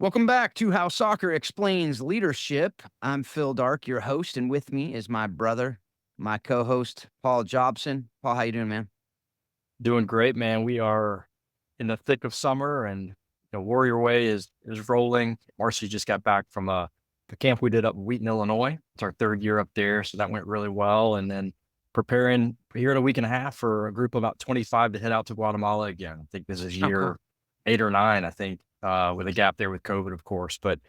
Welcome back to How Soccer Explains Leadership. I'm Phil Dark, your host, and with me is my brother, my co-host, Paul Jobson. Paul, how you doing, man? Doing great, man. We are in the thick of summer, and Warrior Way is rolling. Marcy just got back from the camp we did up in Wheaton, Illinois. It's our third year up there, so that went really well. And then preparing here in a week and a half for a group of about 25 to head out to Guatemala again. I think this is Oh, cool. year 8 or 9, I think, with a gap there with COVID, of course. But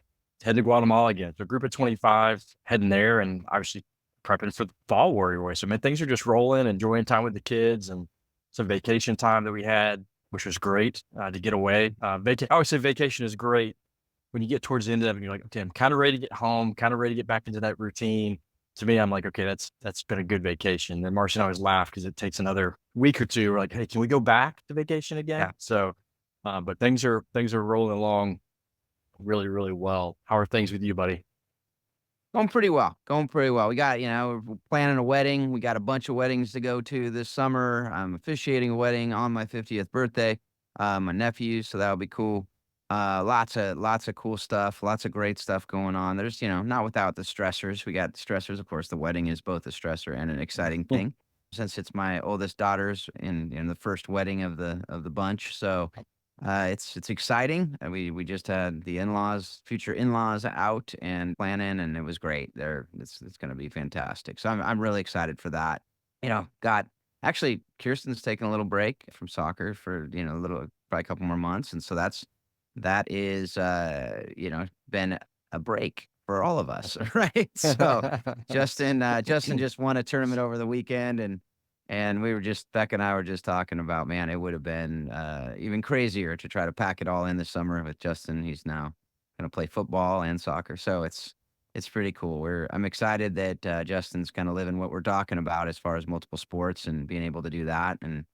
head to Guatemala again. So a group of 25 heading there, and obviously prepping for the fall Warrior Way. So man, things are just rolling, enjoying time with the kids and some vacation time that we had, which was great to get away. I always say vacation is great when you get towards the end of it and you're like, okay, I'm kind of ready to get home, kind of ready to get back into that routine. To me, I'm like, okay, that's been a good vacation. And Marcy and I always laugh because it takes another week or two. We're like, hey, can we go back to vacation again? Yeah, So, but things are rolling along really, really well. How are things with you, buddy? going pretty well. Going pretty well. We're planning a wedding. We got a bunch of weddings to go to this summer. I'm officiating a wedding on my 50th birthday. My nephew, so that'll be cool. Lots of cool stuff, lots of great stuff going on. There's, not without the stressors. We got stressors, of course. The wedding is both a stressor and an exciting thing, since it's my oldest daughter's in the first wedding of the bunch. So it's exciting. We just had the in-laws, future in-laws out and planning, and it was great. It's going to be fantastic. So I'm really excited for that. Got actually Kirsten's taking a little break from soccer for a little probably a couple more months, and so that is been a break for all of us, right? So Justin just won a tournament over the weekend, and we were just Beck and I were just talking about, man, it would have been even crazier to try to pack it all in this summer with Justin. He's now going to play football and soccer, so it's pretty cool. I'm excited that Justin's kind of living what we're talking about as far as multiple sports and being able to do that. And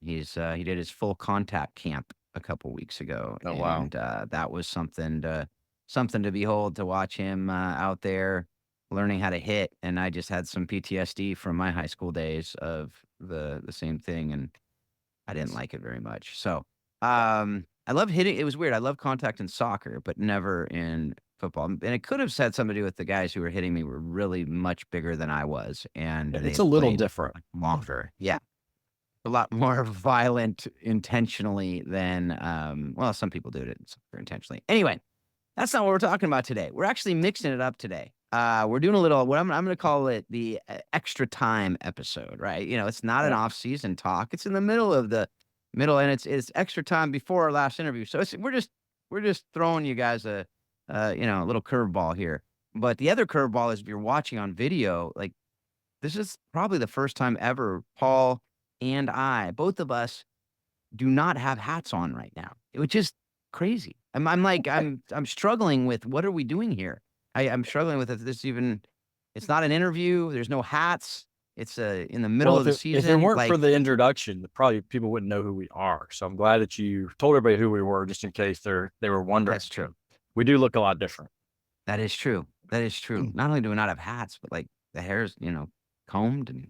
he did his full contact camp a couple weeks ago, Oh, wow. and that was something to behold, to watch him out there learning how to hit. And I just had some PTSD from my high school days of the same thing, and I didn't like it very much. So, I love hitting. It was weird. I love contact in soccer, but never in football. And it could have had something to do with the guys who were hitting me were really much bigger than I was, and Yeah, they it's a had little played different. like longer. Yeah, a lot more violent intentionally than well, some people do it intentionally. Anyway, that's not what we're talking about today. We're actually mixing it up today. We're doing a little what I'm going to call it the extra time episode, right? It's not an Yeah. off-season talk. It's in the middle of the middle, and it's extra time before our last interview. So we're just throwing you guys a little curveball here. But the other curveball is, if you're watching on video, like, this is probably the first time ever Paul and I, both of us, do not have hats on right now, which is crazy. I'm like, I'm struggling with, what are we doing here? I'm struggling with, if this even, it's not an interview. There's no hats. It's in the middle Well, of the if it season. weren't for Like, the introduction, probably people wouldn't know who we are. So I'm glad that you told everybody who we were, just in case they were wondering. that's true. We do look a lot different. That is true. That is true. Not only do we not have hats, but like the hair's, combed and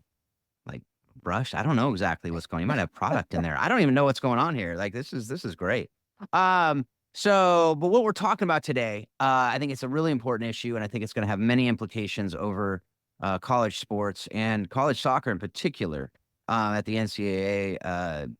like brushed. I don't know exactly what's going. You might have product in there. I don't even know what's going on here. Like, this is great. But what we're talking about today, I think it's a really important issue, and I think it's going to have many implications over college sports and college soccer in particular. At the NCAA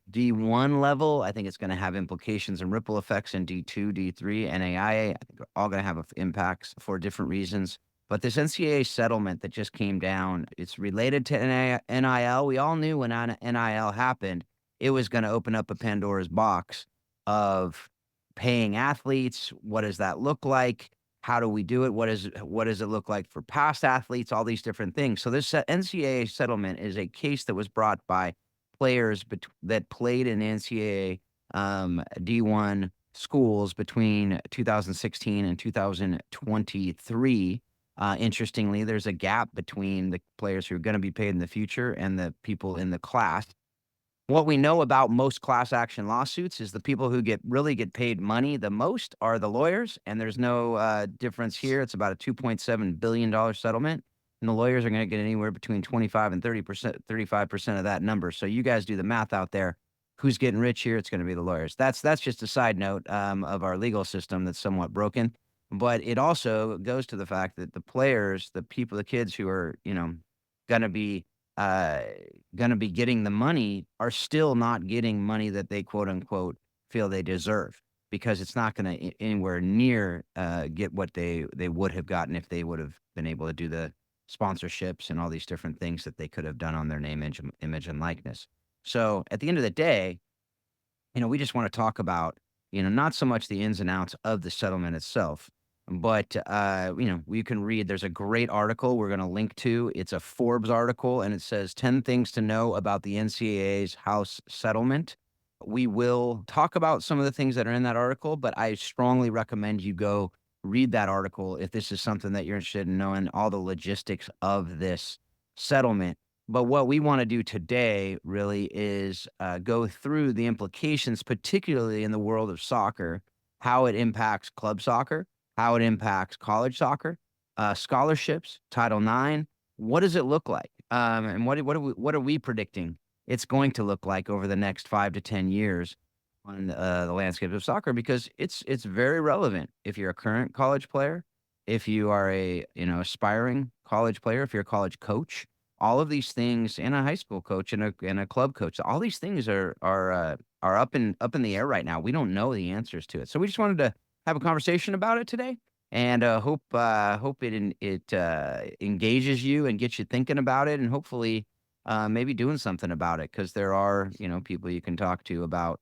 D1 level, I think it's going to have implications and ripple effects in D2, D3, NAIA. I think they're all going to have impacts for different reasons. But this NCAA settlement that just came down, it's related to NIL. We all knew when NIL happened, it was going to open up a Pandora's box of paying athletes. What does that look like? How do we do it? What does it look like for past athletes? All these different things. So this NCAA settlement is a case that was brought by players that played in NCAA D1 schools between 2016 and 2023. Interestingly, there's a gap between the players who are going to be paid in the future and the people in the class. What we know about most class action lawsuits is the people who really get paid money the most are the lawyers, and there's no difference here. It's about a $2.7 billion settlement, and the lawyers are going to get anywhere between 25 and 30%, 35% of that number. So you guys do the math out there. who's getting rich here? It's going to be the lawyers. That's just a side note of our legal system that's somewhat broken. But it also goes to the fact that the players, the people, the kids who are going to be uh, going to be getting the money are still not getting money that they quote unquote feel they deserve because it's not going to anywhere near get what they would have gotten if they would have been able to do the sponsorships and all these different things that they could have done on their name, image and likeness. So at the end of the day, we just want to talk about, not so much the ins and outs of the settlement itself, but, you can read, there's a great article we're going to link to. It's a Forbes article and it says 10 things to know about the NCAA's House settlement. We will talk about some of the things that are in that article, but I strongly recommend you go read that article if this is something that you're interested in knowing all the logistics of this settlement. But what we want to do today really is go through the implications, particularly in the world of soccer, how it impacts club soccer, how it impacts college soccer, scholarships, Title IX. What does it look like? And what are we predicting it's going to look like over the next 5 to 10 years on the landscape of soccer? Because it's very relevant if you're a current college player, if you are a aspiring college player, if you're a college coach, all of these things, and a high school coach and a club coach, all these things are up in the air right now. We don't know the answers to it, so we just wanted to have a conversation about it today, and hope it engages you and gets you thinking about it, and hopefully maybe doing something about it because there are people you can talk to about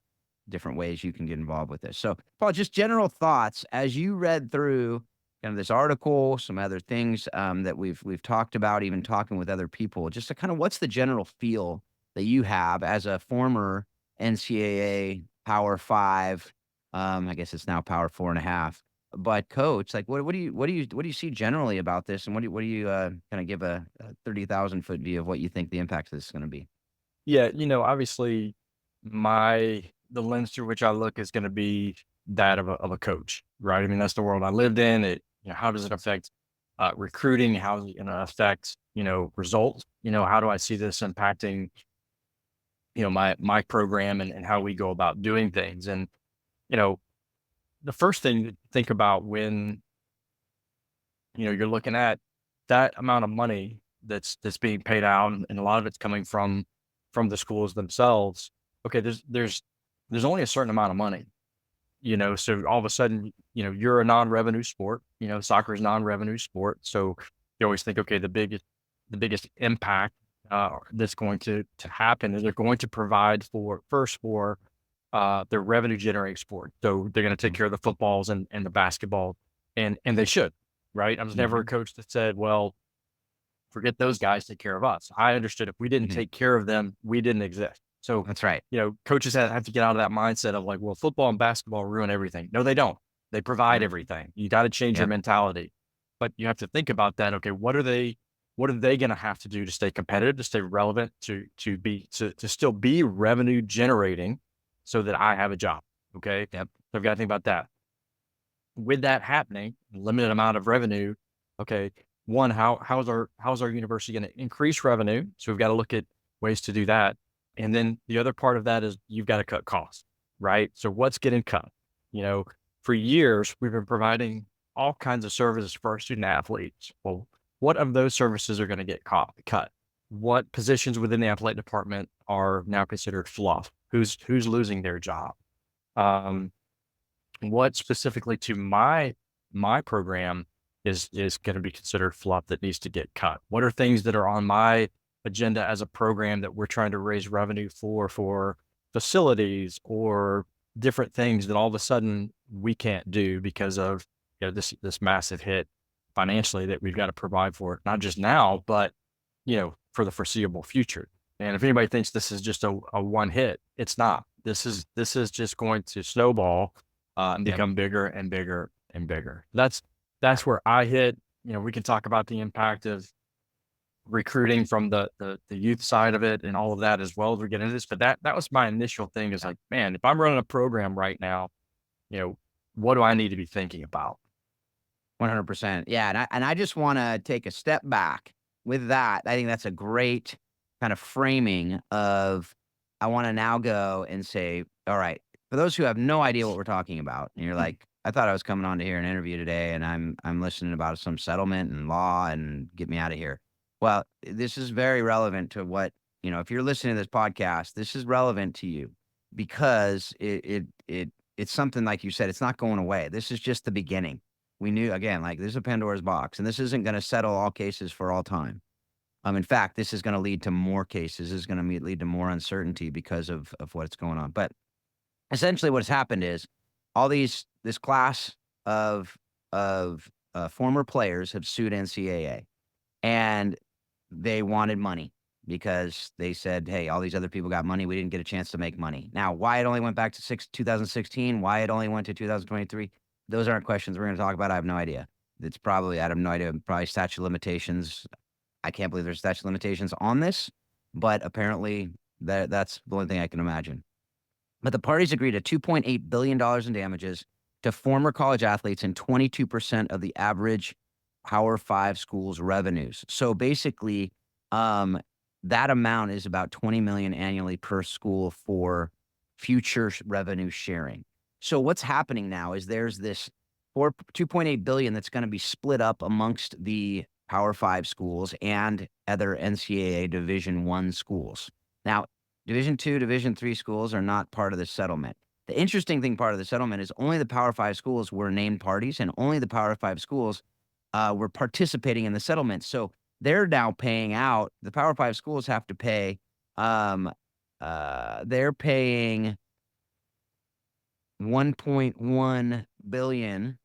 different ways you can get involved with this. So, Paul, just general thoughts as you read through kind of this article, some other things that we've talked about, even talking with other people. Just to kind of what's the general feel that you have as a former NCAA Power Five? I guess it's now Power 4.5. But coach, like, what do you see generally about this, and what do you kind of give a 30,000 foot view of what you think the impact of this is going to be? Yeah, obviously the lens through which I look is gonna be that of a coach, right? I mean, that's the world I lived in. How does it affect recruiting? How is it gonna affect, results? How do I see this impacting, my program and how we go about doing things? And, you know, the first thing to think about when, you're looking at that amount of money that's being paid out, and a lot of it's coming from the schools themselves. Okay, there's only a certain amount of money, so all of a sudden, you're a non-revenue sport. Soccer is non-revenue sport, so you always think, okay, the biggest impact that's going to happen is they're going to provide for their revenue generating sport. So they're going to take care of the footballs and the basketball, and they should, right? I was never a Hmm. coach that said, well, forget those guys, take care of us. I understood if we didn't Hmm. take care of them, we didn't exist. So, That's right. coaches have to get out of that mindset of like, well, football and basketball ruin everything. No, they don't. They provide Yep. everything. You got to change your Yep. mentality. But you have to think about that. Okay, what are they going to have to do to stay competitive, to stay relevant, to still be revenue generating so that I have a job. Okay. Yep. So I've got to think about that. With that happening, limited amount of revenue. Okay, one, how's our university going to increase revenue? So we've got to look at ways to do that. And then the other part of that is you've got to cut costs, right? So what's getting cut? You know, for years we've been providing all kinds of services for our student athletes. Well, what of those services are going to get cut? What positions within the athletic department are now considered fluff? Who's losing their job? Um, what specifically to my program is going to be considered fluff that needs to get cut? What are things that are on my agenda as a program that we're trying to raise revenue for facilities or different things that all of a sudden we can't do because of this massive hit financially that we've got to provide for it, not just now, but for the foreseeable future. And if anybody thinks this is just a one hit, it's not. This is just going to snowball and Yep. become bigger and bigger and bigger. That's where I hit. We can talk about the impact of recruiting from the youth side of it and all of that as well as we get into this. But that was my initial thing is like, man, if I'm running a program right now, you know, what do I need to be thinking about? 100%. Yeah, and I just wanna take a step back with that. I think that's a great kind of framing of I want to now go and say, all right, for those who have no idea what we're talking about, and you're like, I thought I was coming on to hear an interview today, and I'm listening about some settlement and law, and get me out of here. Well, this is very relevant to what if you're listening to this podcast, this is relevant to you because it's something like you said, it's not going away. This is just the beginning. We knew again, like this is a Pandora's box, and this isn't going to settle all cases for all time. In fact, this is going to lead to more cases. This is going to lead to more uncertainty because of what's going on. But essentially, what's happened is this class of former players have sued NCAA, and they wanted money because they said, "Hey, all these other people got money. We didn't get a chance to make money." Now, why it only went back to 2016? Why it only went to 2023? Those aren't questions we're going to talk about. I have no idea. It's probably I have no idea. Probably statute of limitations. I can't believe there's statute of limitations on this, but apparently that's the only thing I can imagine. But the parties agreed to $2.8 billion in damages to former college athletes and 22% of the average Power Five schools' revenues. So basically, that amount is about $20 million annually per school for future revenue sharing. So what's happening now is there's this $2.8 billion that's going to be split up amongst the Power Five schools and other NCAA Division I schools. Now, Division II, Division III schools are not part of the settlement. The interesting thing part of the settlement is only the Power Five schools were named parties, and only the Power Five schools were participating in the settlement. So they're now paying out. The Power Five schools have to pay. They're paying $1.1 billion.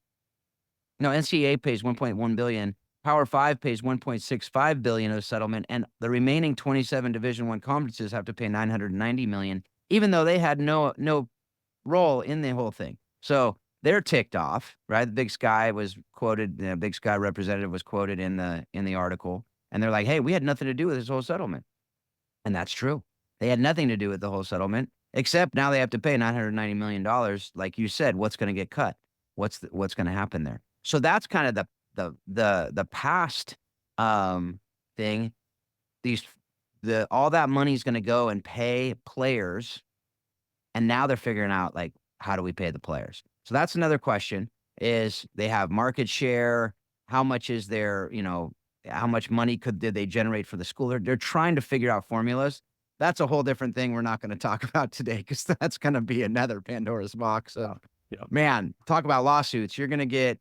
No, NCAA pays $1.1 billion. Power Five pays $1.65 billion of the settlement, and the remaining 27 Division I conferences have to pay $990 million, even though they had no role in the whole thing. So they're ticked off, right? The Big Sky was quoted. The Big Sky representative was quoted in the article, and they're like, "Hey, we had nothing to do with this whole settlement," and that's true. They had nothing to do with the whole settlement, except now they have to pay $990 million. Like you said, what's going to get cut? What's going to happen there? So that's kind of the past thing. All that money is going to go and pay players, and now they're figuring out like how do we pay the players? So that's another question. Is they have market share? How much is their how much money did they generate for the school? They're trying to figure out formulas. That's a whole different thing we're not going to talk about today because that's going to be another Pandora's box. So, Yeah. man, talk about lawsuits. You're going to get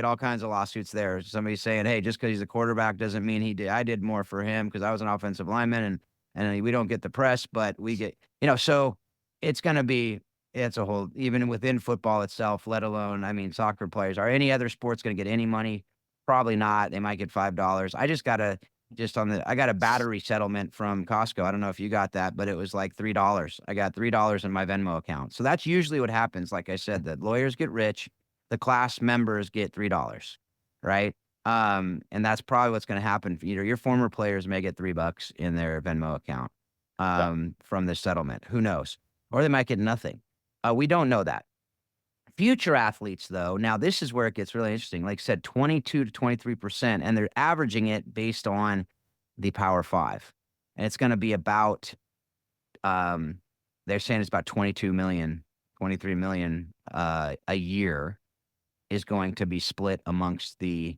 all kinds of lawsuits there. Somebody saying, "Hey, just because he's a quarterback doesn't mean he did. I did more for him because I was an offensive lineman, and we don't get the press, but we get So it's going to be it's a whole even within football itself. Let alone soccer players. Are any other sports going to get any money? Probably not. They might get $5. I got a battery settlement from Costco. I don't know if you got that, but it was like $3. I got $3 in my Venmo account. So that's usually what happens. Like I said, the lawyers get rich, the class members get $3, right? And that's probably what's going to happen. Your former players may get $3 in their Venmo account from this settlement. Who knows? Or they might get nothing. We don't know that. Future athletes, though, now this is where it gets really interesting. Like I said, 22 to 23%, and they're averaging it based on the Power Five. And it's going to be about, they're saying it's about 23 million a year is going to be split amongst the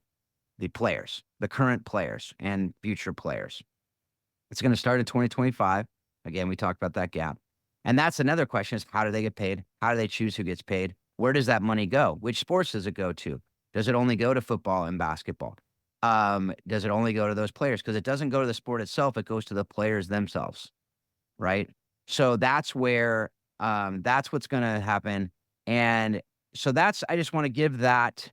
players, the current players and future players. It's going to start in 2025. Again, we talked about that gap. And that's another question is how do they get paid? How do they choose who gets paid? Where does that money go? Which sports does it go to? Does it only go to football and basketball? Does it only go to those players? Because it doesn't go to the sport itself. It goes to the players themselves, right? So that's where that's what's going to happen. And so I just want to give that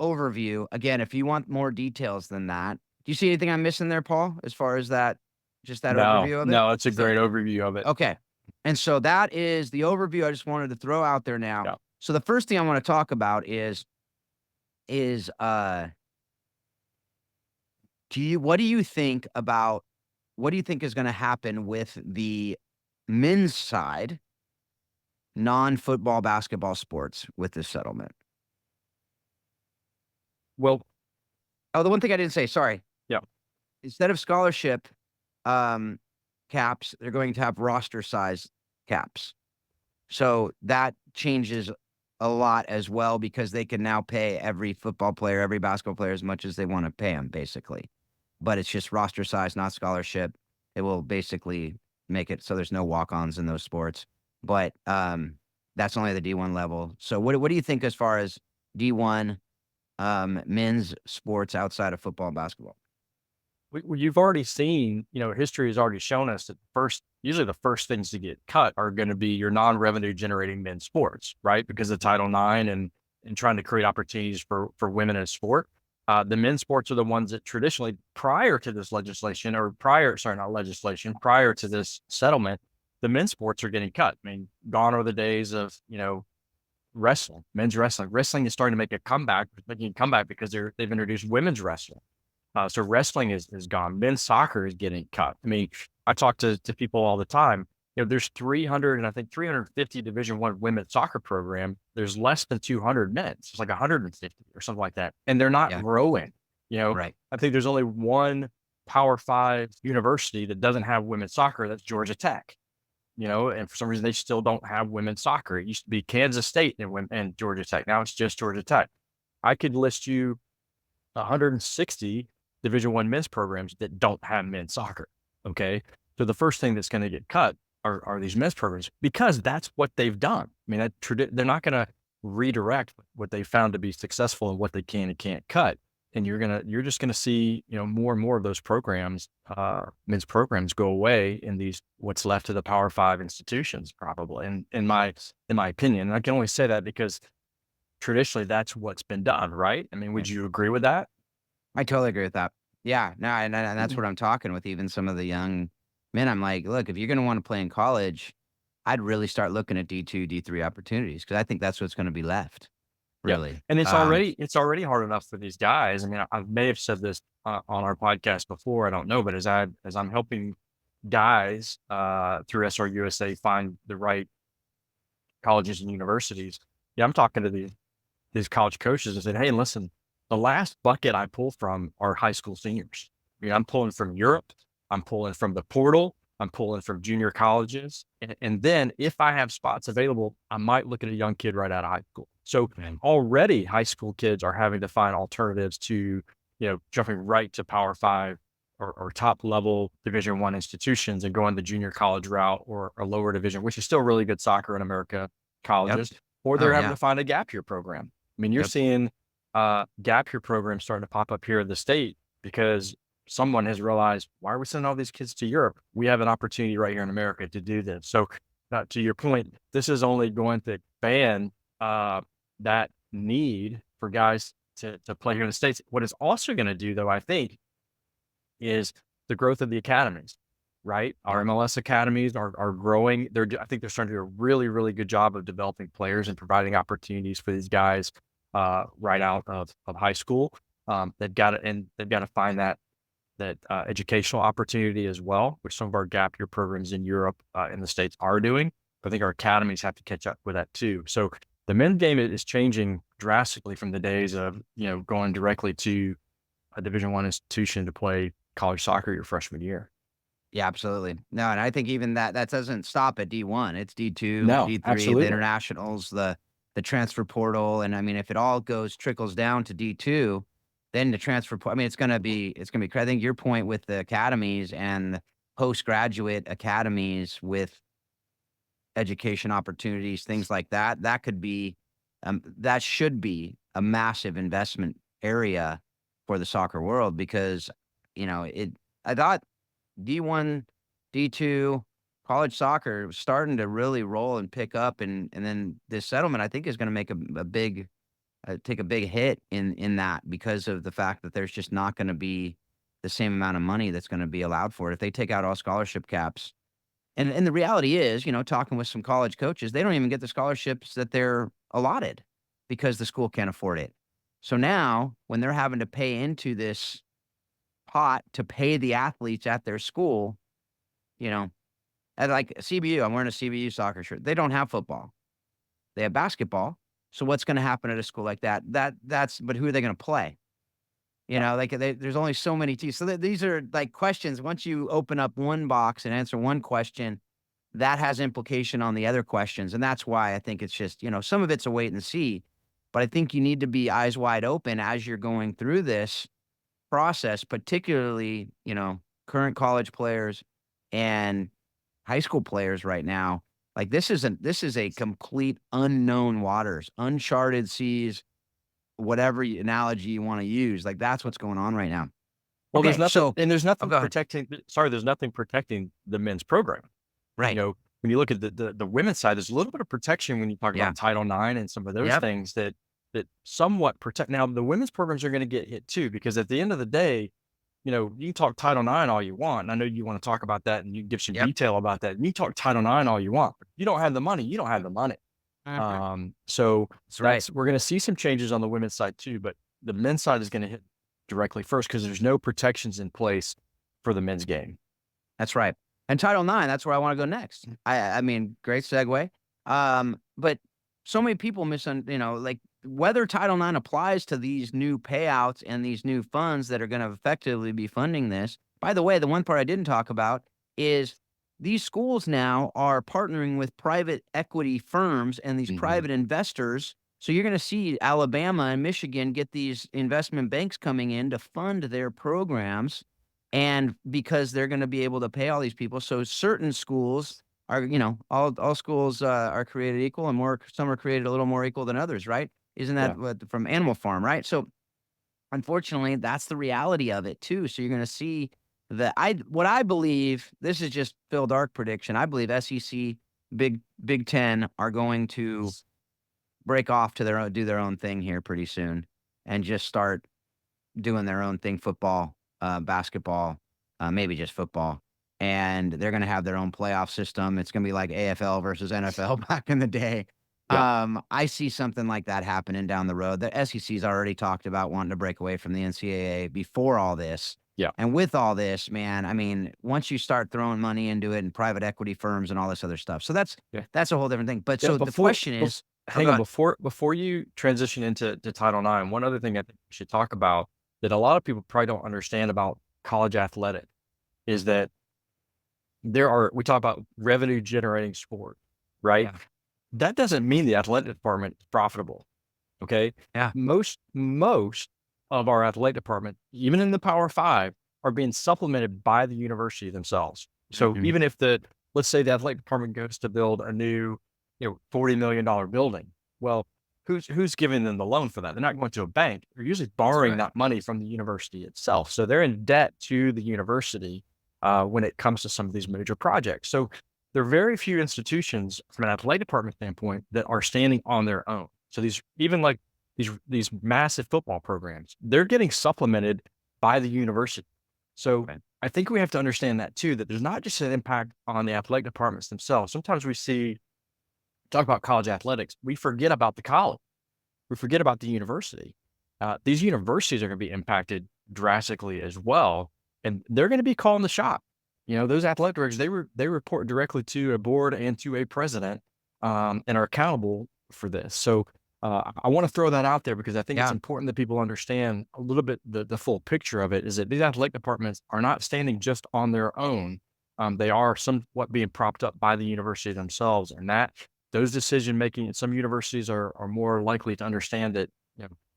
overview. Again, if you want more details than that, do you see anything I'm missing there, Paul, as far as that, just that overview of it? No, it's a great overview of it. Okay. And so that is the overview I just wanted to throw out there now. Yeah. So the first thing I want to talk about is what do you think is going to happen with the men's side, non-football basketball sports with this settlement? Well, the one thing I didn't say, sorry. Yeah. Instead of scholarship, caps, they're going to have roster size caps. So that changes a lot as well because they can now pay every football player, every basketball player as much as they want to pay them, basically. But it's just roster size, not scholarship. It will basically make it so there's no walk-ons in those sports. But that's only the D1 level. So what do you think as far as D1 men's sports outside of football and basketball? You've already seen, history has already shown us that usually the first things to get cut are going to be your non-revenue generating men's sports, right? Because of Title IX and trying to create opportunities for women in sport. The men's sports are the ones that traditionally, prior to this legislation, prior to this settlement, the men's sports are getting cut. I mean, gone are the days of, wrestling, men's wrestling. Wrestling is starting to making a comeback because they've introduced women's wrestling. So wrestling is gone. Men's soccer is getting cut. I mean, I talk to people all the time. There's 300 and I think 350 Division I women's soccer program. There's less than 200 men's. It's like 150 or something like that, and they're not Yeah, growing. right. I think there's only one Power Five university that doesn't have women's soccer. That's Georgia Tech. And for some reason they still don't have women's soccer. It used to be Kansas State and Georgia Tech. Now it's just Georgia Tech. I could list you 160 Division I men's programs that don't have men's soccer. Okay. So the first thing that's going to get cut are these men's programs because that's what they've done. I mean, they're not going to redirect what they found to be successful and what they can and can't cut. And you're just going to see, more and more of those programs, men's programs go away in what's left of the Power Five institutions, probably in my opinion. And I can only say that because traditionally that's what's been done. Right. I mean, Yeah. would you agree with that? I totally agree with that. Yeah, no, and that's Mhm. what I'm talking with even some of the young men. I'm like, look, if you're going to want to play in college, I'd really start looking at D2, D3 opportunities because I think that's what's going to be left, Yeah, really. and it's already hard enough for these guys. I mean, I may have said this on our podcast before. I don't know, but as I'm helping guys through SRUSA find the right colleges and universities, yeah, I'm talking to these college coaches and said, hey, listen, the last bucket I pull from are high school seniors. I mean, I'm pulling from Europe, I'm pulling from the portal, I'm pulling from junior colleges. And then if I have spots available, I might look at a young kid right out of high school. So Right. already high school kids are having to find alternatives to, jumping right to Power Five or top level Division I institutions and going the junior college route or a lower division, which is still really good soccer in America, Yep. colleges, or Oh, they're having yeah. to find a gap year program. I mean, you're Yep. seeing gap year programs starting to pop up here in the state because someone has realized, why are we sending all these kids to Europe? We have an opportunity right here in America to do this. So, to your point, this is only going to expand that need for guys to play here in the States. What it's also going to do, though, I think, is the growth of the academies, right? Our Yeah. MLS academies are growing. I think they're starting to do a really, really good job of developing players and providing opportunities for these guys right out of high school. They've got to find that educational opportunity as well, which some of our gap year programs in Europe and the States are doing. But I think our academies have to catch up with that too. So the men's game is changing drastically from the days of, going directly to a Division I institution to play college soccer your freshman year. Yeah, absolutely. No, and I think even that doesn't stop at D1. It's D2, No, D3, the absolutely. internationals, the transfer portal, and I mean, if it all trickles down to D2, then the transfer I mean, I think your point with the academies and the postgraduate academies with education opportunities, things like that, that should be a massive investment area for the soccer world because, I thought D1, D2, college soccer was starting to really roll and pick up, and then this settlement, I think, is gonna make a big take a big hit in that because of the fact that there's just not gonna be the same amount of money that's gonna be allowed for it. If they take out all scholarship caps and the reality is, talking with some college coaches, they don't even get the scholarships that they're allotted because the school can't afford it. So now when they're having to pay into this pot to pay the athletes at their school, you know, at like CBU, I'm wearing a CBU soccer shirt. They don't have football. They have basketball. So what's going to happen at a school like that? But who are they going to play? Yeah. like there's only so many teams. So these are like questions. Once you open up one box and answer one question, that has implication on the other questions. And that's why I think it's just, some of it's a wait and see. But I think you need to be eyes wide open as you're going through this process, particularly, current college players and high school players right now. Like this is a complete unknown waters, uncharted seas, whatever analogy you want to use. Like that's what's going on right now. Well, Okay, so there's oh, nothing go ahead. protecting. Sorry, there's nothing protecting the men's program. You Right. know, when you look at the women's side, there's a little bit of protection when you talk Yeah. about Title IX and some of those Yep. things that somewhat protect. Now, the women's programs are going to get hit too, because at the end of the day, you can talk Title IX all you want. And I know you want to talk about that and you can give some Yep. detail about that. And you talk Title IX all you want. But if you don't have the money, you don't have the money. Mhm. So That's right. we're going to see some changes on the women's side too, but the men's side is going to hit directly first because there's no protections in place for the men's game. That's right. And Title IX, that's where I want to go next. I mean, great segue. But so many people like whether Title IX applies to these new payouts and these new funds that are going to effectively be funding this. By the way, the one part I didn't talk about is these schools now are partnering with private equity firms and these Mhm. private investors. So you're going to see Alabama and Michigan get these investment banks coming in to fund their programs, and because they're gonna be able to pay all these people, so certain schools are, all schools, are created equal, and some are created a little more equal than others, right? Isn't Yeah. that what from Animal Farm, right? So, unfortunately, that's the reality of it too. So you're gonna see what I believe, this is just Phil Dark prediction. I believe SEC, Big Ten are going to break off to do their own thing here pretty soon and just start doing their own thing, football, basketball, maybe just football. And they're going to have their own playoff system. It's going to be like AFL versus NFL back in the day. Yeah. I see something like that happening down the road. The SEC's already talked about wanting to break away from the NCAA before all this. Yeah. And with all this, man, I mean, once you start throwing money into it and private equity firms and all this other stuff. So Yeah. that's a whole different thing. But Yeah. so the question is, oh, Hang go on, ahead. before you transition into Title IX, one other thing I think we should talk about that a lot of people probably don't understand about college athletic is that we talk about revenue generating sport, right? Yeah. That doesn't mean the athletic department is profitable. Okay. Yeah. Most of our athletic department, even in the Power Five, are being supplemented by the university themselves. So Mhm. even if let's say the athletic department goes to build a new, $40 million building. Well, who's giving them the loan for that? They're not going to a bank. They're usually That's borrowing right. that money from the university itself. So they're in debt to the university when it comes to some of these major projects. So there are very few institutions from an athletic department standpoint that are standing on their own. So even like these massive football programs, they're getting supplemented by the university. So Right. I think we have to understand that too, that there's not just an impact on the athletic departments themselves. Sometimes talk about college athletics, we forget about the college, we forget about the university. These universities are going to be impacted drastically as well, and they're going to be calling the shot. Those athletic directors, they report directly to a board and to a president, and are accountable for this. So I want to throw that out there because I think it's Yeah. important that people understand a little bit the full picture of it. Is that these athletic departments are not standing just on their own. They are somewhat being propped up by the university themselves, and that those decision making. Some universities are more likely to understand that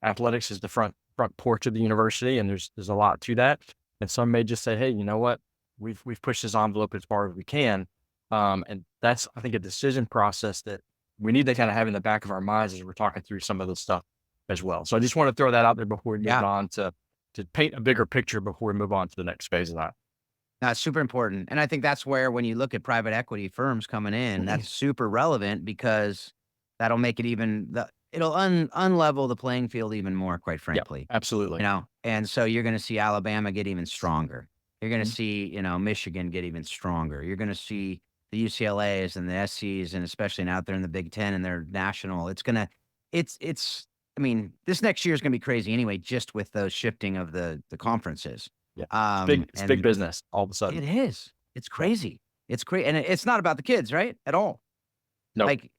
athletics is the front porch of the university, and there's a lot to that. And some may just say, hey, you know what, we've pushed this envelope as far as we can, and that's I think a decision process that we need to kind of have in the back of our minds as we're talking through some of this stuff as well. So I just want to throw that out there before we move Yeah. on to paint a bigger picture before we move on to the next phase of that. That's super important, and I think that's where when you look at private equity firms coming in, that's super relevant because that'll make it it'll unlevel the playing field even more, quite Yeah, frankly, absolutely. and so you're gonna see Alabama get even stronger. You're gonna Mhm. see, Michigan get even stronger. You're gonna see the UCLAs and the SCs, and especially now out there in the Big Ten and their national, it's I mean, this next year is gonna be crazy anyway, just with those shifting of the conferences, Yeah, it's big and business all of a it sudden. is. It's Yeah. crazy. It's crazy, and it's not about the kids, right? At all. Nope. Like,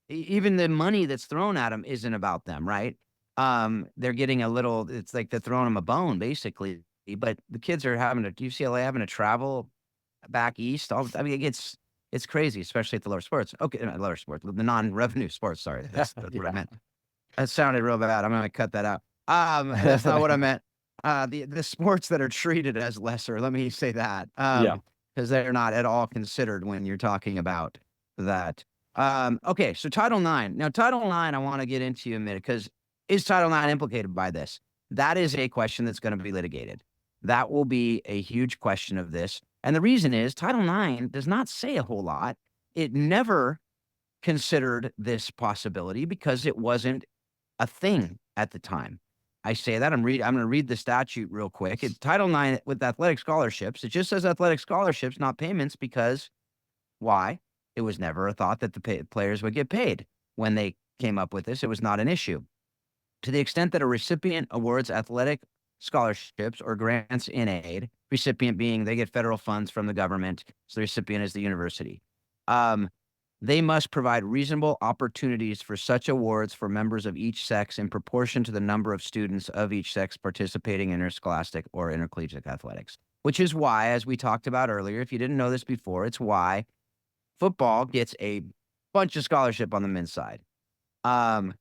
even the money that's thrown at them isn't about them, right? they're getting a little, it's like they're throwing them a bone basically, but the kids are having to, UCLA having to travel back east. I mean, it's crazy, especially at the lower sports. Okay. Not lower sports, the non-revenue sports. Sorry. That's what I meant. That sounded real bad. I'm going to cut that out. That's not what I meant. The sports that are treated as lesser, let me say that. Yeah. Because they're not at all considered when you're talking about that. Okay, so Title IX. Now, Title IX, I want to get into in a minute because is Title IX implicated by this? That is a question that's going to be litigated. That will be a huge question of this. And the reason is Title IX does not say a whole lot. It never considered this possibility because it wasn't a thing at the time. I say that I'm going to read the statute real quick. Title IX with athletic scholarships. It just says athletic scholarships, not payments, because why? It was never a thought that the players would get paid when they came up with this. It was not an issue. To the extent that a recipient awards athletic scholarships or grants in aid, recipient being they get federal funds from the government, so the recipient is the university. They must provide reasonable opportunities for such awards for members of each sex in proportion to the number of students of each sex participating in interscholastic or intercollegiate athletics. Which is why, as we talked about earlier, if you didn't know this before, it's why football gets a bunch of scholarship on the men's side. On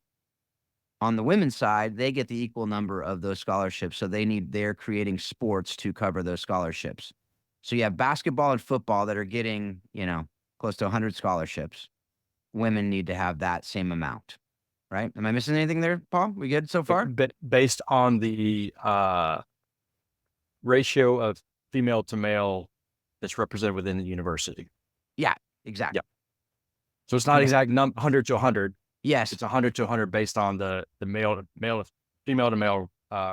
the women's side, they get the equal number of those scholarships, so they're creating sports to cover those scholarships. So you have basketball and football that are getting, close to 100 scholarships. Women need to have that same amount, right? Am I missing anything there, Paul? We good so far? But based on the ratio of female to male that's represented within the university. Yeah, exactly. Yeah. So it's not exact 100 to 100. Yes. It's 100 to 100 based on the female to male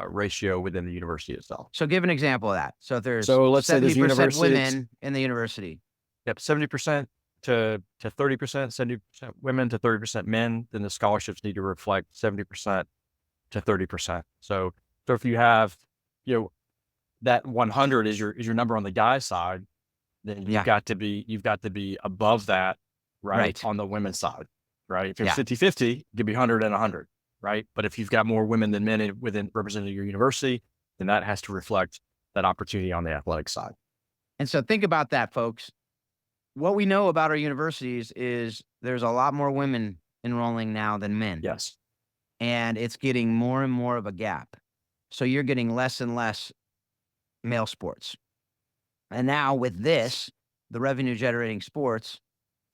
ratio within the university itself. So give an example of that. So if there's let's say there's 70% women in the university. Yep, 70% to 30%, 70% women to 30% men, then the scholarships need to reflect 70% to 30%. So if you have, that 100 is your number on the guy's side, then you've got to be above that, right? On the women's side, right? If it's 50-50, it could be 100 and 100, right? But if you've got more women than men within representing your university, then that has to reflect that opportunity on the athletic side. And so think about that, folks. What we know about our universities is there's a lot more women enrolling now than men. Yes. And it's getting more and more of a gap. So you're getting less and less male sports. And now with this, the revenue generating sports,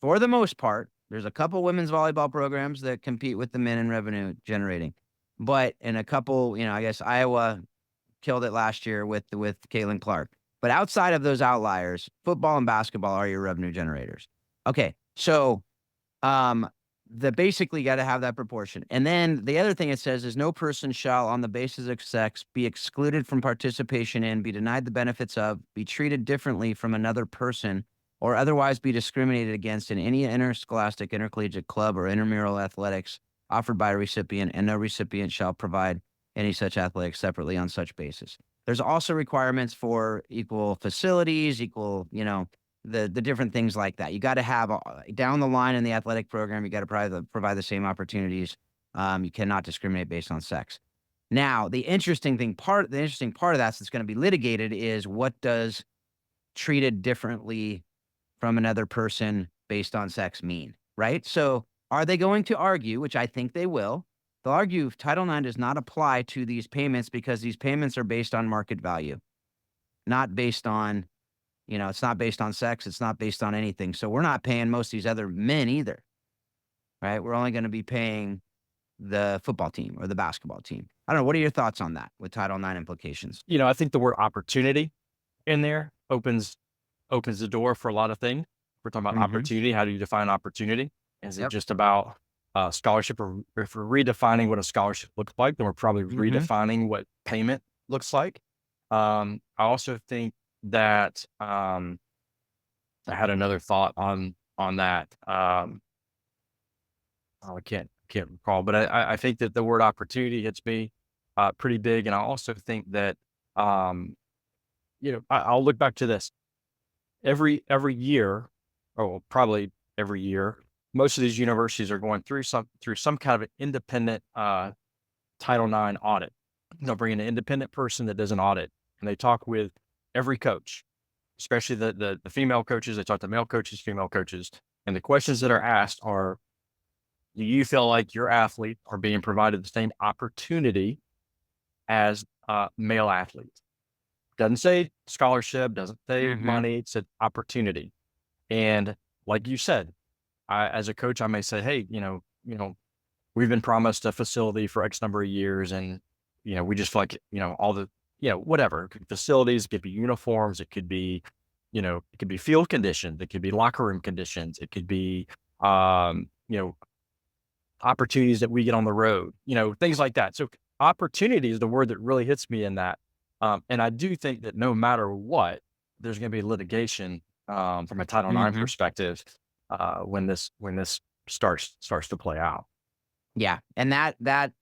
for the most part, there's a couple women's volleyball programs that compete with the men in revenue generating. But in a couple, I guess Iowa killed it last year with Caitlin Clark. But outside of those outliers, football and basketball are your revenue generators. Okay, so basically got to have that proportion. And then the other thing it says is no person shall, on the basis of sex, be excluded from participation in, be denied the benefits of, be treated differently from another person, or otherwise be discriminated against in any interscholastic, intercollegiate club, or intramural athletics offered by a recipient, and no recipient shall provide any such athletics separately on such basis. There's also requirements for equal facilities, equal, the different things like that. You got to have down the line in the athletic program, you got to provide the same opportunities. You cannot discriminate based on sex. Now, the interesting part of that that's going to be litigated is what does treated differently from another person based on sex mean, right? So are they going to argue, which I think they will, they'll argue Title IX does not apply to these payments because these payments are based on market value, not based on, it's not based on sex. It's not based on anything. So we're not paying most of these other men either, right? We're only going to be paying the football team or the basketball team. I don't know. What are your thoughts on that with Title IX implications? I think the word opportunity in there opens the door for a lot of things. We're talking about opportunity. How do you define opportunity? Is it just about scholarship, or if we're redefining what a scholarship looks like, then we're probably redefining what payment looks like. I also think that I had another thought on that. I can't recall, but I think that the word opportunity hits me pretty big, and I also think that I'll look back to this every year, or probably every year. Most of these universities are going through some kind of an independent Title IX audit. They'll bring in an independent person that does an audit, and they talk with every coach, especially the female coaches. They talk to male coaches, female coaches, and the questions that are asked are, do you feel like your athlete are being provided the same opportunity as male athletes? Doesn't say scholarship, doesn't say Mm-hmm. money, it said opportunity. And like you said, as a coach, I may say, hey, we've been promised a facility for X number of years, and we just feel like all the whatever it could be facilities, it could be uniforms, it could be it could be field conditions, it could be locker room conditions, it could be um, you know opportunities that we get on the road, things like that. So opportunity is the word that really hits me in that. And I do think that no matter what, there's going to be litigation from a Title IX Mm-hmm. perspective when this starts to play out. Yeah. And that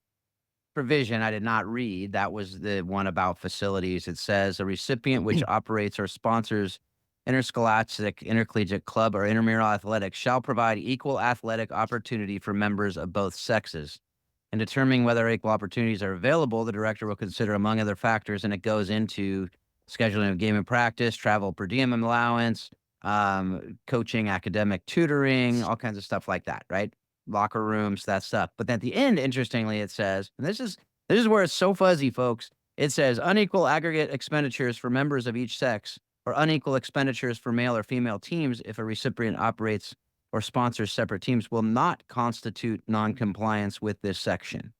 provision I did not read. That was the one about facilities. It says a recipient which operates or sponsors interscholastic, intercollegiate club, or intramural athletics shall provide equal athletic opportunity for members of both sexes. In determining whether equal opportunities are available, the director will consider, among other factors, and it goes into scheduling of game and practice, travel per diem allowance, coaching, academic tutoring, all kinds of stuff like that, right? Locker rooms, that stuff. But at the end, interestingly, it says, and this is where it's so fuzzy, folks. It says unequal aggregate expenditures for members of each sex, or unequal expenditures for male or female teams if a recipient operates or sponsors separate teams will not constitute noncompliance with this section.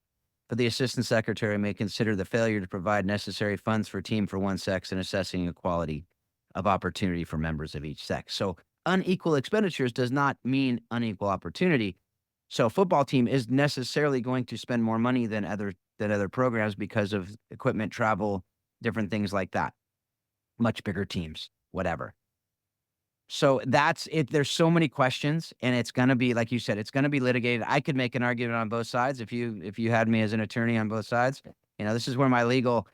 But the assistant secretary may consider the failure to provide necessary funds for team for one sex in assessing equality of opportunity for members of each sex. So unequal expenditures does not mean unequal opportunity. So a football team is necessarily going to spend more money than other programs because of equipment, travel, different things like that. Much bigger teams, whatever. So that's it. There's so many questions, and it's going to be, like you said, it's going to be litigated. I could make an argument on both sides if you had me as an attorney on both sides. This is where my legal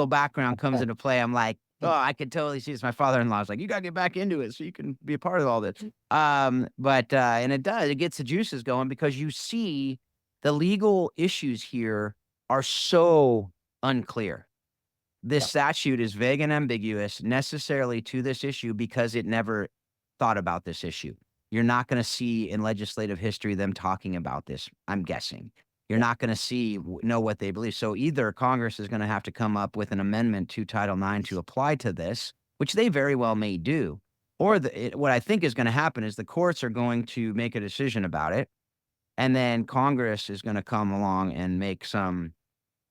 background comes into play. I'm like, oh, I could totally see this. My father-in-law's like, you got to get back into it so you can be a part of all this. But and it gets the juices going because you see the legal issues here are so unclear. This Yeah. statute is vague and ambiguous necessarily to this issue because it never thought about this issue. You're not going to see in legislative history them talking about this, I'm guessing. You're Yeah. not going to know what they believe. So either Congress is going to have to come up with an amendment to Title IX to apply to this, which they very well may do, or what I think is going to happen is the courts are going to make a decision about it, and then Congress is going to come along and make some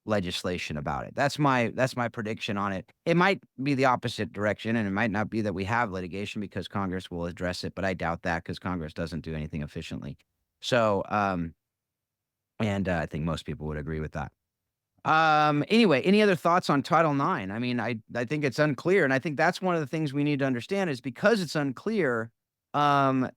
legislation about it. That's my prediction on it. It might be the opposite direction, and it might not be that we have litigation because Congress will address it, but I doubt that because Congress doesn't do anything efficiently. So, and I think most people would agree with that. Anyway, any other thoughts on Title IX? I mean, I think it's unclear, and I think that's one of the things we need to understand is because it's unclear. Um,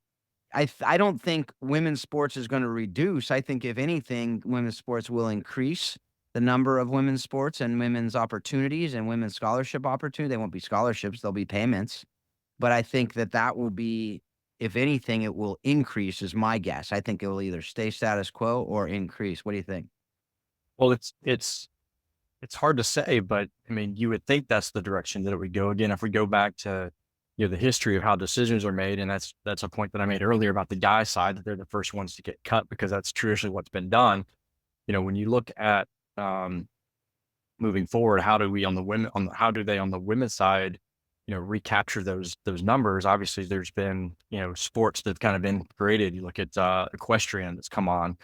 I don't think women's sports is going to reduce. I think if anything, women's sports will increase the number of women's sports and women's opportunities and women's scholarship opportunity. They won't be scholarships; they'll be payments. But I think that will be, if anything, it will increase. Is my guess. I think it will either stay status quo or increase. What do you think? Well, it's hard to say, but I mean, you would think that's the direction that it would go. Again, if we go back to the history of how decisions are made, and that's a point that I made earlier about the guy side that they're the first ones to get cut because that's traditionally what's been done. When you look at um, moving forward, how do they on the women's side, recapture those numbers? Obviously, there's been sports that've kind of been created. You look at equestrian that's come on,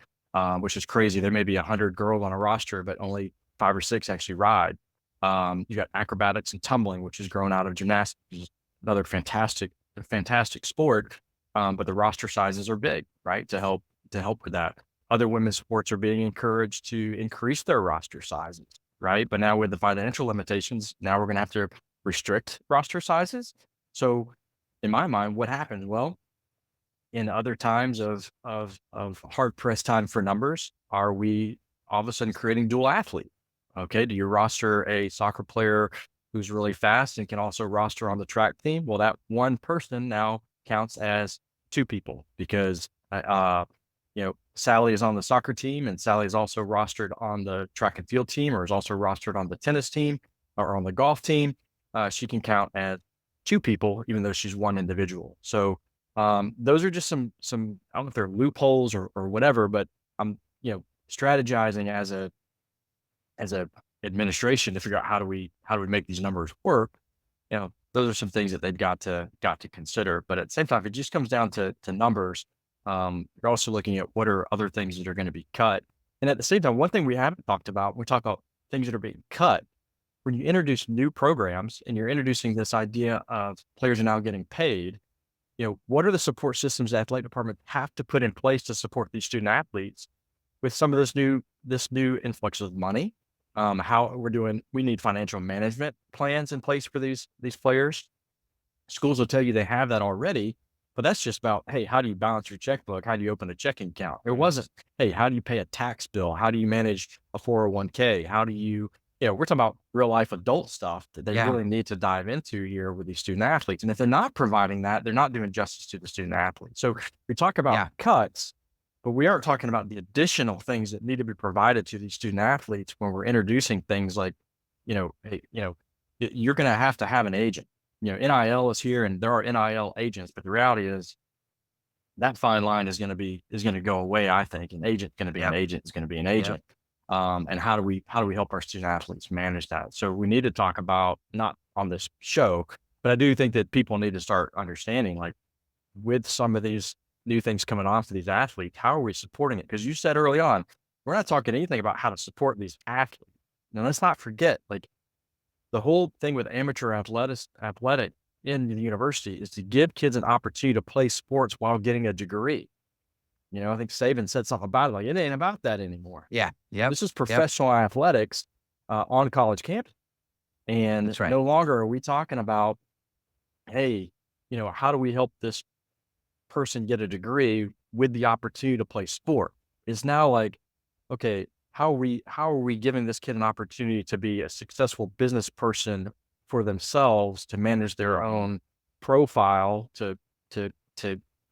which is crazy. There may be 100 girls on a roster, but only 5 or 6 actually ride. You got acrobatics and tumbling, which has grown out of gymnastics, which is another fantastic sport. But the roster sizes are big, right? To help with that. Other women's sports are being encouraged to increase their roster sizes, right? But now with the financial limitations, now we're going to have to restrict roster sizes. So in my mind, what happens? Well, in other times of hard pressed time for numbers, are we all of a sudden creating dual athlete? Okay, do you roster a soccer player who's really fast and can also roster on the track team? Well, that one person now counts as two people because Sally is on the soccer team and Sally is also rostered on the track and field team, or is also rostered on the tennis team or on the golf team, she can count as two people, even though she's one individual. So those are just some I don't know if they're loopholes or whatever, but I'm strategizing as a administration to figure out how do we make these numbers work. Those are some things that they've got to consider. But at the same time, if it just comes down to numbers, you're also looking at what are other things that are going to be cut. And at the same time, one thing we haven't talked about, we talk about things that are being cut. When you introduce new programs and you're introducing this idea of players are now getting paid, what are the support systems the athletic department have to put in place to support these student athletes with some of this new influx of money? How we're doing, we need financial management plans in place for these players. Schools will tell you they have that already, but that's just about, hey, how do you balance your checkbook? How do you open a checking account? It wasn't, hey, how do you pay a tax bill? How do you manage a 401k? How do you, we're talking about real life adult stuff that they Yeah. really need to dive into here with these student athletes. And if they're not providing that, they're not doing justice to the student athlete. So we talk about Yeah. cuts, but we aren't talking about the additional things that need to be provided to these student athletes when we're introducing things like, hey, you're going to have an agent. NIL is here and there are NIL agents, but the reality is that fine line is going to go away. I think an agent going to be an Yep. agent is going to be an Yep. agent. And how do we help our student athletes manage that? So we need to talk about, not on this show, but I do think that people need to start understanding, like, with some of these new things coming on for these athletes, how are we supporting it? Because you said early on, we're not talking anything about how to support these athletes. Now, let's not forget, like, the whole thing with amateur athletic in the university is to give kids an opportunity to play sports while getting a degree. I think Saban said something about it, like, it ain't about that anymore. Yeah. Yep. This is Yep. professional athletics on college campus. And That's right. no longer are we talking about, hey, how do we help this person get a degree with the opportunity to play sport? It's now like, okay, how are we giving this kid an opportunity to be a successful business person for themselves, to manage their own profile, to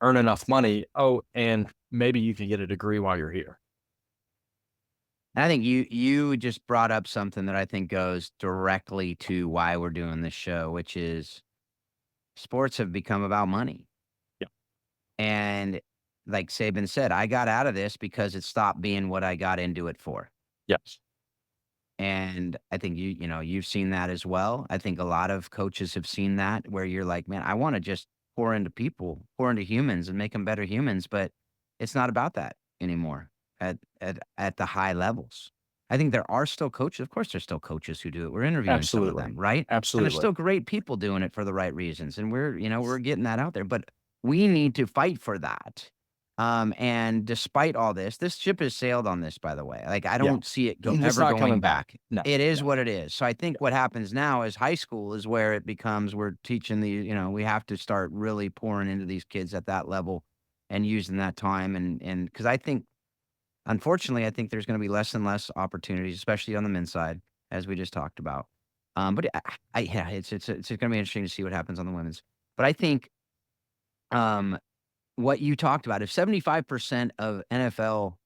earn enough money? Oh, and maybe you can get a degree while you're here. I think you just brought up something that I think goes directly to why we're doing this show, which is sports have become about money. Yeah. And like Saban said, I got out of this because it stopped being what I got into it for. Yes. And I think you've seen that as well. I think a lot of coaches have seen that where you're like, man, I want to just pour into people, pour into humans and make them better humans, but it's not about that anymore at the high levels. I think there are still coaches. Of course, there's still coaches who do it. We're interviewing some of them, Absolutely. right? And there's Absolutely. still great people doing it for the right reasons. And we're getting that out there, but we need to fight for that. And despite all this ship has sailed on this, by the way. Like, I Yeah. don't see it It's ever not going coming back. back. No, It is no. what it is. So I think what happens now is high school is where it becomes we're teaching we have to start really pouring into these kids at that level and using that time and because I think unfortunately I think there's going to be less and less opportunities, especially on the men's side, as we just talked about. But yeah, it's going to be interesting to see what happens on the women's. But I think um what you talked about, if 75% of NFL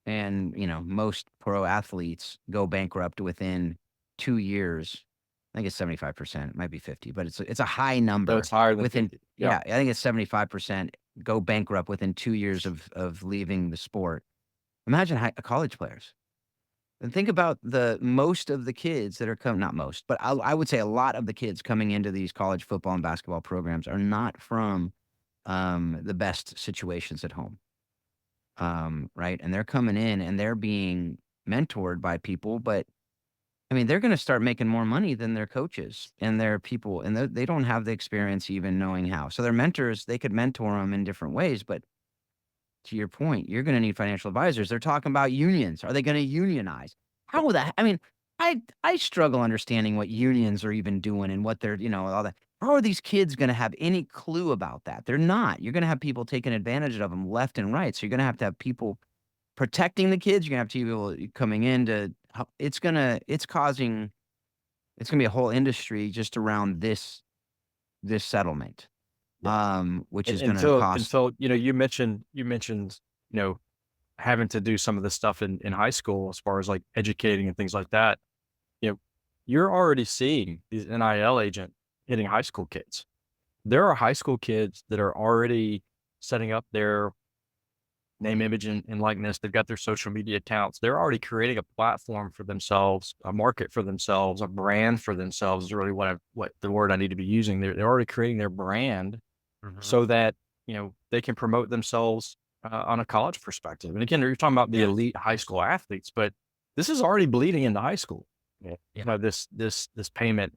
and, most pro athletes go bankrupt within 2 years, I think it's 75%, it might be 50, but it's a high So number it's higher than within 50. Yeah. yeah, I think it's 75% go bankrupt within 2 years of leaving the sport. Imagine college players. And think about the most of the kids that are coming not most, but I would say a lot of the kids coming into these college football and basketball programs are not from, the best situations at home. Right? And they're coming in and they're being mentored by people, but I mean, they're going to start making more money than their coaches and their people, and they don't have the experience even knowing how. So their mentors, they could mentor them in different ways. But to your point, you're going to need financial advisors. They're talking about unions. Are they going to unionize? Yeah. How would that? I mean, I struggle understanding what unions are even doing and what they're all that. How are these kids going to have any clue about that? They're not. You're going to have people taking advantage of them left and right. So you're going to have people protecting the kids. You're gonna have people coming in to help. It's gonna be a whole industry just around this settlement, Yeah. which And is gonna until cost until you mentioned having to do some of the stuff in high school as far as like educating and things like that, you know, you're already seeing these NIL agent hitting high school kids. There are high school kids that are already setting up their name, image, and likeness. They've got their social media accounts. They're already creating a platform for themselves, a market for themselves, a brand for themselves is really what the word I need to be using. They're already creating their brand Mhm. so that, they can promote themselves on a college perspective. And again, you're talking about the Yeah. elite high school athletes, but this is already bleeding into high school. Yeah. Yeah. This payment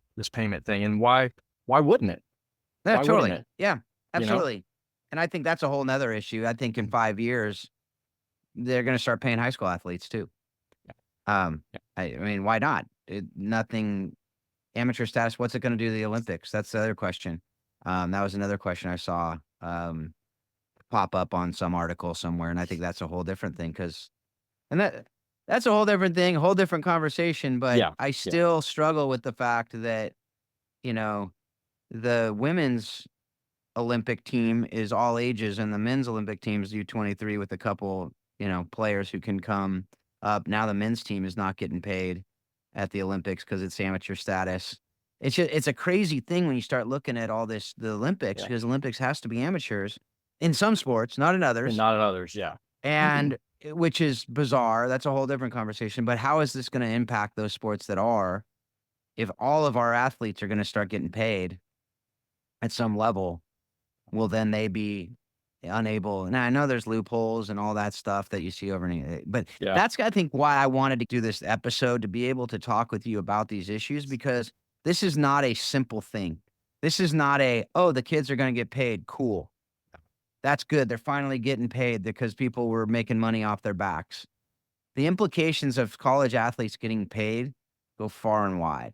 thing. And why wouldn't it? Yeah, Why wouldn't totally. it? Yeah, You know? absolutely. And I think that's a whole nother issue. I think in 5 years, they're gonna start paying high school athletes too. Um, Yeah. I mean, why not? Nothing amateur status, what's it gonna do to the Olympics? That's the other question. That was another question I saw, pop up on some article somewhere, and I think that's a whole different thing. Because and that's a whole different thing, a whole different conversation, but Yeah. I Yeah. still struggle with the fact that, you know, the women's Olympic team is all ages, and the men's Olympic team is U23 with a couple, players who can come up. Now the men's team is not getting paid at the Olympics because it's amateur status. It's a crazy thing when you start looking at all this, the Olympics, Yeah. because Olympics has to be amateurs in some sports, not in And others, not in others. Yeah. and which is bizarre. That's a whole different conversation. But how is this going to impact those sports that are? If all of our athletes are going to start getting paid at some level, will then they be unable, and I know there's loopholes and all that stuff that you see over but Yeah. that's, I think, why I wanted to do this episode, to be able to talk with you about these issues, because this is not a simple thing. This is not "Oh, the kids are gonna get paid, cool. That's good, they're finally getting paid because people were making money off their backs." The implications of college athletes getting paid go far and wide,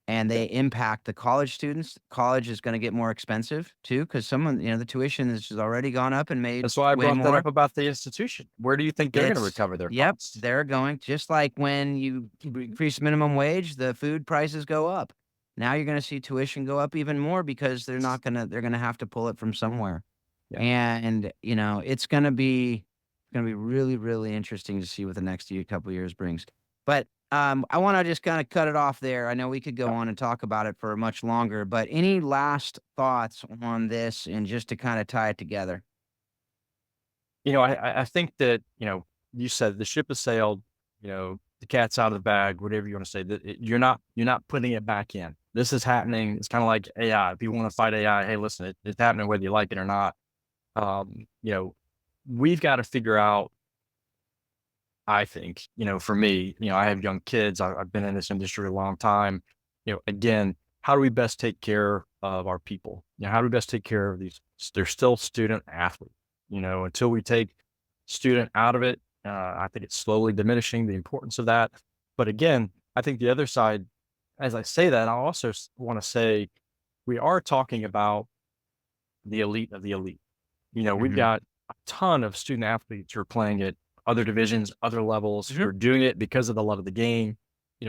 and Yeah. they impact the college students. College is gonna get more expensive too, because the tuition has just already gone up and made That's why I way brought that up more. about the institution. Where do you think they're going to It's recover their Yep, costs? they're going just like when you increase minimum wage, the food prices go up. Now you're gonna see tuition go up even more because they're gonna have to pull it from somewhere. Yeah. And, it's gonna be really, really interesting to see what the next couple years brings. But, I wanna just kinda cut it off there. I know we could go Yeah. on and talk about it for much longer, but any last thoughts on this, and just to kinda tie it together? I think that, you said the ship has sailed, the cat's out of the bag, whatever you want to say, that you're not putting it back in. This is happening. It's kind of like AI. If you want to fight AI, hey, listen, it's happening whether you like it or not. Um, you know, we've got to figure out, I think, for me, I have young kids. I've been in this industry a long time. Again, how do we best take care of our people? How do we best take care of these? They're still student athletes. Until we take student out of it, I think it's slowly diminishing the importance of that. But again, I think the other side, as I say that, I also want to say we are talking about the elite of the elite. We've Mhm. got a ton of student athletes who are playing at other divisions, other levels, who Mhm. are doing it because of the love of the game.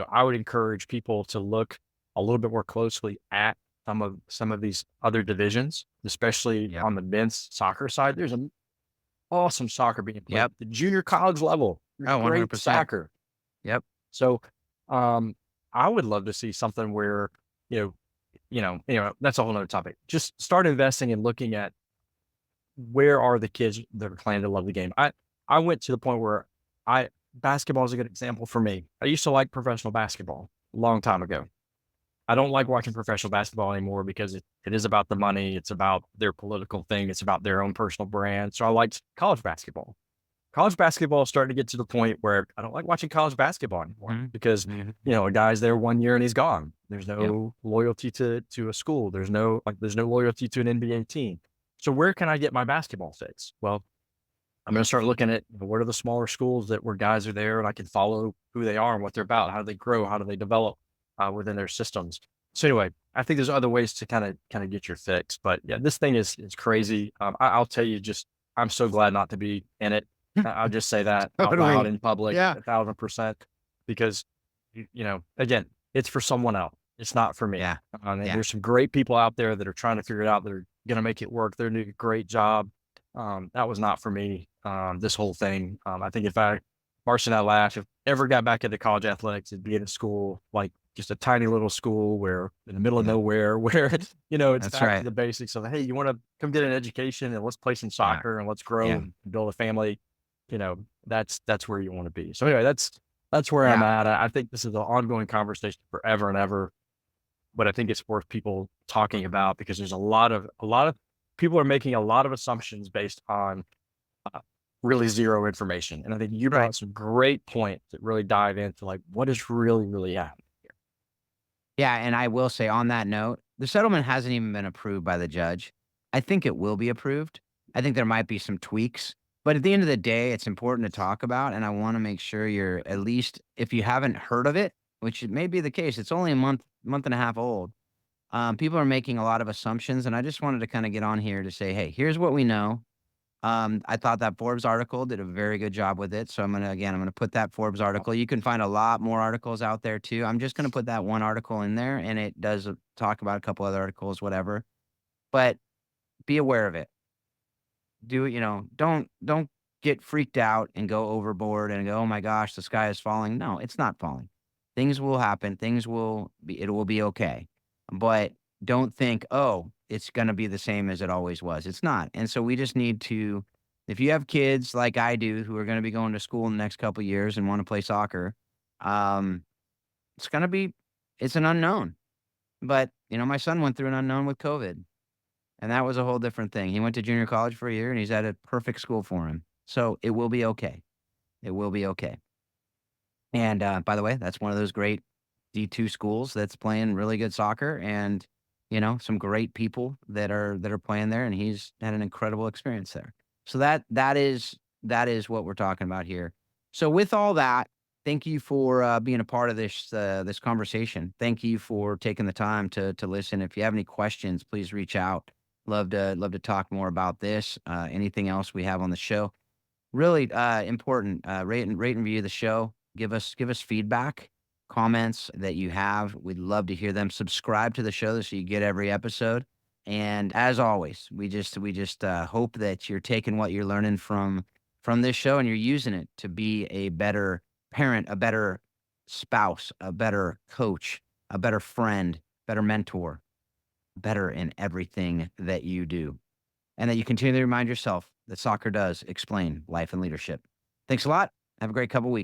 I would encourage people to look a little bit more closely at some of these other divisions, especially Yep. on the men's soccer side. There's an awesome soccer being played Yep. at the junior college level. There's Oh, great 100%. soccer. Yep. So, I would love to see something where, you know, that's a whole nother topic. Just start investing and looking at where are the kids that are playing to love the game? I went to the point where I basketball is a good example for me. I used to like professional basketball a long time ago. I don't like watching professional basketball anymore because it is about the money. It's about their political thing. It's about their own personal brand. So I liked college basketball. College basketball is starting to get to the point where I don't like watching college basketball anymore Mhm. because, Mhm. a guy's there 1 year and he's gone. There's Yep. no loyalty to a school. There's no loyalty to an NBA team. So where can I get my basketball fix? Well, I'm going to start looking at what are the smaller schools where guys are there and I can follow who they are and what they're about. How do they grow? How do they develop within their systems? So anyway, I think there's other ways to kind of get your fix. But yeah, this thing is crazy. I'll tell you, just I'm so glad not to be in it. I'll just say that out loud Totally. in public, Yeah. 1,000%, because again, it's for someone else. It's not for me. Yeah. And Yeah. there's some great people out there that are trying to figure it out. That are going to make it work. They're doing a great job. That was not for me. This whole thing. I think if I, Marcy and I laugh, if ever got back into college athletics, it'd be in a school like just a tiny little school where in the middle of Yeah, nowhere, where it's that's back to right. the basics of, hey, you want to come get an education and let's play some Yeah, soccer and let's grow yeah, and build a family. That's where you want to be. So anyway, that's where I'm yeah. at. I think this is an ongoing conversation forever and ever, but I think it's worth people talking about because there's a lot of people are making a lot of assumptions based on uh, really zero information. And I think you Right. brought some great points that really dive into like what is really happening. Yeah, and I will say on that note, the settlement hasn't even been approved by the judge. I think it will be approved. I think there might be some tweaks, but at the end of the day, it's important to talk about, and I wanna make sure you're at least if you haven't heard of it, which it may be the case, it's only a month and a half old. People are making a lot of assumptions, and I just wanted to kinda get on here to say, "Hey, here's what we know." I thought that Forbes article did a very good job with it. So I'm gonna put that Forbes article. You can find a lot more articles out there too. I'm just gonna put that one article in there, and it does talk about a couple other articles, whatever. But be aware of it. Don't get freaked out and go overboard and go, oh my gosh, the sky is falling. No, it's not falling. Things will happen. It will be okay. But don't think, oh, it's going to be the same as it always was. It's not. And so we just need to, if you have kids like I do who are going to be going to school in the next couple of years and want to play soccer, um, it's going to be, it's an unknown. But, my son went through an unknown with COVID. And that was a whole different thing. He went to junior college for a year and he's at a perfect school for him. So it will be okay. It will be okay. And by the way, that's one of those great D2 schools that's playing really good soccer and some great people that are playing there and he's had an incredible experience there. So that is what we're talking about here. So with all that, thank you for being a part of this conversation. Thank you for taking the time to listen. If you have any questions, please reach out. Love to talk more about this. Anything else we have on the show. Really, important, rate and review the show. Give us feedback, comments that you have. We'd love to hear them. Subscribe to the show so you get every episode. And as always, we just hope that you're taking what you're learning from this show and you're using it to be a better parent, a better spouse, a better coach, a better friend, better mentor, better in everything that you do and that you continue to remind yourself that soccer does explain life and leadership. Thanks a lot. Have a great couple weeks.